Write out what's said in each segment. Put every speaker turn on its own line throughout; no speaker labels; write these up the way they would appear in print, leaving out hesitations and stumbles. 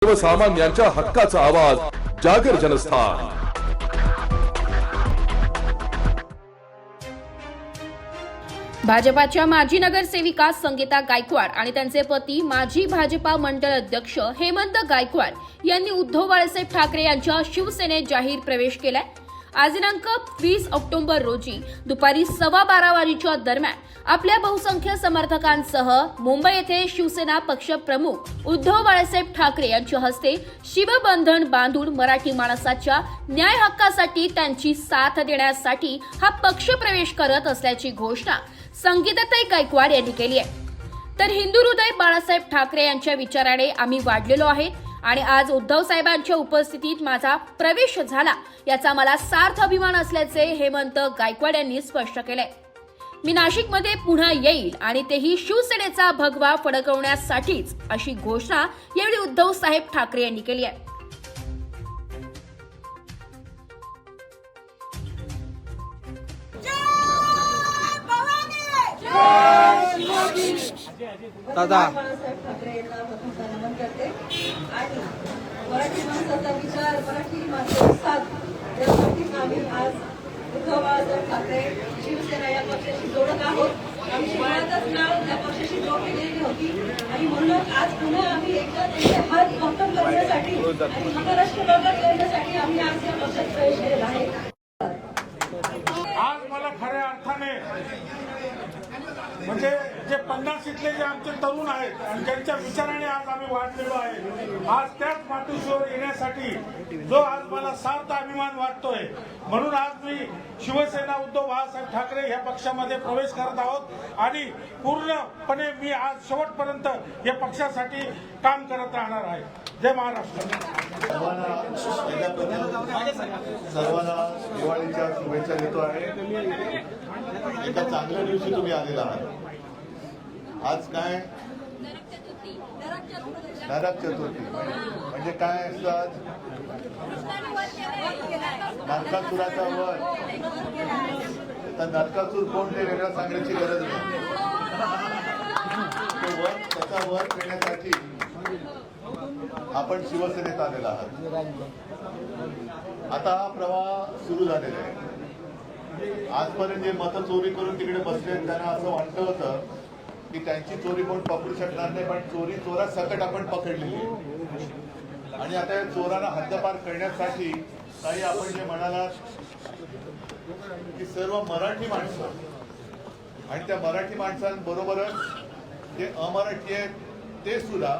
सर्वसामान्यांच्या हक्काचा आवाज जागर जनस्थान।
भाजपाच्या माजी नगरसेविका संगीता गायकवाड आणि त्यांचे पती माजी भाजपा मंडळ अध्यक्ष हेमंत गायकवाड यांनी उद्धव बाळासाहेब ठाकरे यांच्या शिवसेनेत जाहीर प्रवेश केलाय। आज दिनांक 20 ऑक्टोबर रोजी दुपारी 12:15 वाजेच्या दरम्यान आपल्या बहुसंख्य समर्थकांसह मुंबई येथे शिवसेना पक्षप्रमुख उद्धव बाळासाहेब ठाकरे यांच्या हस्ते शिवबंधन बांधून मराठी माणसाच्या न्याय हक्कासाठी त्यांची साथ देण्यासाठी हा पक्ष प्रवेश करत असल्याची घोषणा संगीताताई गायकवाड यांनी केली आहे। तर हिंदू हृदय बाळासाहेब ठाकरे यांच्या विचाराने आम्ही वाढलेलो आहे आणि आज उद्धव साहेबांच्या उपस्थितीत माझा प्रवेश झाला याचा मला सार्थ अभिमान असल्याचे हेमंत गायकवाड यांनी स्पष्ट केले। मी नाशिकमध्ये पुन्हा येईल आणि तेही शिवसेनेचा भगवा फडकवण्यासाठीच, अशी घोषणा यावेळी उद्धव साहेब ठाकरे यांनी केली आहे।
दादा
मराठी माणसाचा विचार, मराठी माणसाची साथ यासाठी आम्ही आज उद्धव बाळासाहेब ठाकरे शिवसेना या पक्षाशी जोडत आहोत। आमची मुळातच नाव या पक्षाशी जोडली गेलेली होती आणि म्हणून आज पुन्हा आम्ही एकदा त्यांचे हात भक्कम करण्यासाठी आणि महाराष्ट्र बळकट करण्यासाठी आम्ही आज या पक्षात प्रवेश केलेला आहे।
आज मला खऱ्या अर्थाने म्हणजे जे 50 इथले जे आमचे तरुण आहेत आणि ज्यांच्या विचाराने आज आम्ही वाढलेलो आहे, आज त्याच मातृश्रीवर येण्यासाठी जो आज मला सार्थ अभिमान वाटतोय, म्हणून आज मी शिवसेना उद्धव बाळासाहेब ठाकरे ह्या पक्षामध्ये प्रवेश करत आहोत आणि पूर्णपणे मी आज शेवटपर्यंत या पक्षासाठी काम करत राहणार आहे। जय महाराष्ट्र।
सर्वांना दिवाळीच्या शुभेच्छा देतो आहे। एका चांगल्या दिवशी तुम्ही आलेला आहात। आज काय नरक चतुर्थी म्हणजे काय असतं? आज नरकासुराचा वध। तर नरकासूर कोण ते वेगळं सांगण्याची गरज नाही। तो वध, त्याचा वध करण्यासाठी आपण शिवसेनेत आलेला आहात। आता हा प्रवाह सुरू झालेला आहे। आजपर्यंत जे मतं चोरी करून तिकडे बसले त्यांना असं वाटलं होतं की त्यांची चोरी कोण पकडू शकणार नाही, पण चोरी चोरा सकट आपण पकडलेली आहे। आणि आता या चोरांना हद्दपार करण्यासाठी काही आपण जे म्हणाला की सर्व मराठी माणसं आणि त्या मराठी माणसांबरोबरच जे अमराठी आहेत ते सुद्धा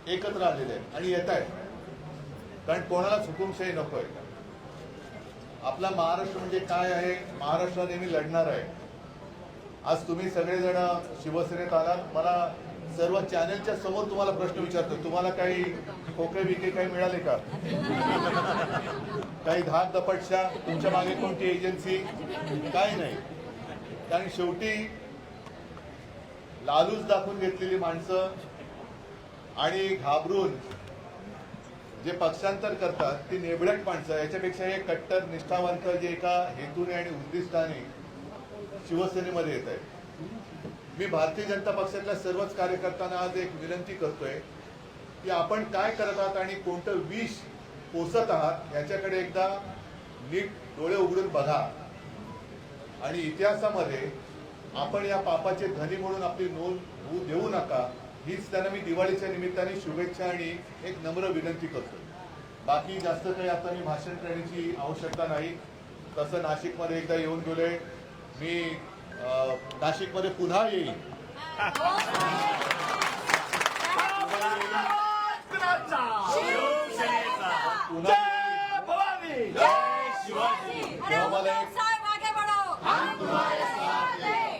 एकत्र आलेले आहेत आणि येत आहेत, कारण कोणाला हुकुमशाही नकोय। आपला महाराष्ट्र म्हणजे काय आहे? महाराष्ट्र नेहमी लढणार आहे। आज तुम्ही सगळेजण शिवसेनेत आलात। मला सर्व चॅनलच्या समोर तुम्हाला प्रश्न विचारतो, तुम्हाला काही खोके बिके काही मिळाले का? काही धाक दपटशा? तुमच्या मागे कोणती एजन्सी? काही नाही। कारण शेवटी लालूच दाखवून घेतलेली माणसं आणि घाबरून जे पक्षांतर करतात ती नेबडक माणसं, याच्यापेक्षा हे कट्टर निष्ठावंत जे एका हेतूने आणि उद्दिष्टाने शिवसेनेमध्ये येत आहे। मी भारतीय जनता पक्षातल्या सर्वच कार्यकर्त्यांना आज एक विनंती करतोय की आपण काय करत आहात आणि कोणतं विष पोसत आहात याच्याकडे एकदा नीट डोळे उघडून बघा आणि इतिहासामध्ये आपण या पापाचे धनी म्हणून आपली नोंद होऊ देऊ नका, हीच त्यांना मी दिवाळीच्या निमित्ताने शुभेच्छा आणि एक नम्र विनंती करतो। बाकी जास्त काही आता मी भाषण करण्याची आवश्यकता नाही। तसं नाशिकमध्ये एकदा येऊन गेलोय मी, नाशिकमध्ये पुन्हा येईल।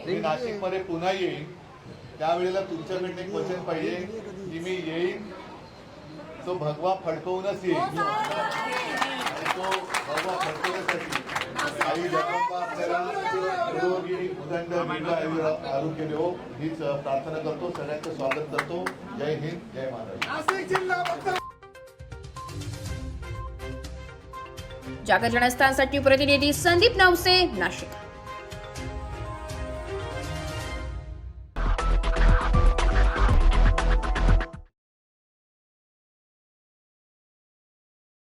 मी नाशिकमध्ये पुन्हा येईल, त्यावेळेला तुमच्याकडनं एक वचन पाहिजे की मी येईन तो भगवा फडकवूनच येईल। तो भगवा फडकवण्यासाठी काही जगदंबा आपल्याला निरोगी उदंड दीर्घ आरोग्य देवो हीच प्रार्थना करतो। सगळ्यांचं स्वागत करतो। जय हिंद, जय महाराष्ट्र।
जागर जनस्थानसाठी प्रतिनिधी संदीप नावसे, नाशिक।